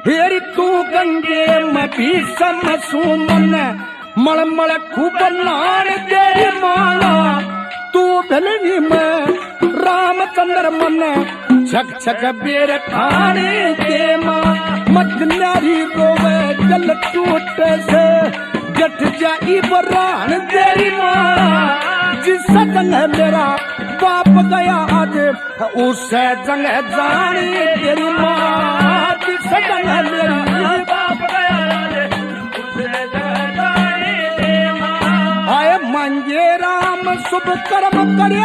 हेरी तू गंगे में भीषम सुमन मलमल खूब नान तेरी माला तू भलनी में रामचंद्र मन छक छक बेर खाने के माँ मत नारी रोवे जल टूट से जट जाई बरान तेरी माँ जिस जंग मेरा बाप गया आज उस जंग जाने तेरी माँ जिस जंग मेरा बाप गया आज उस जंग जाने तेरी माँ आए मंगे राम शुभ कर्म करे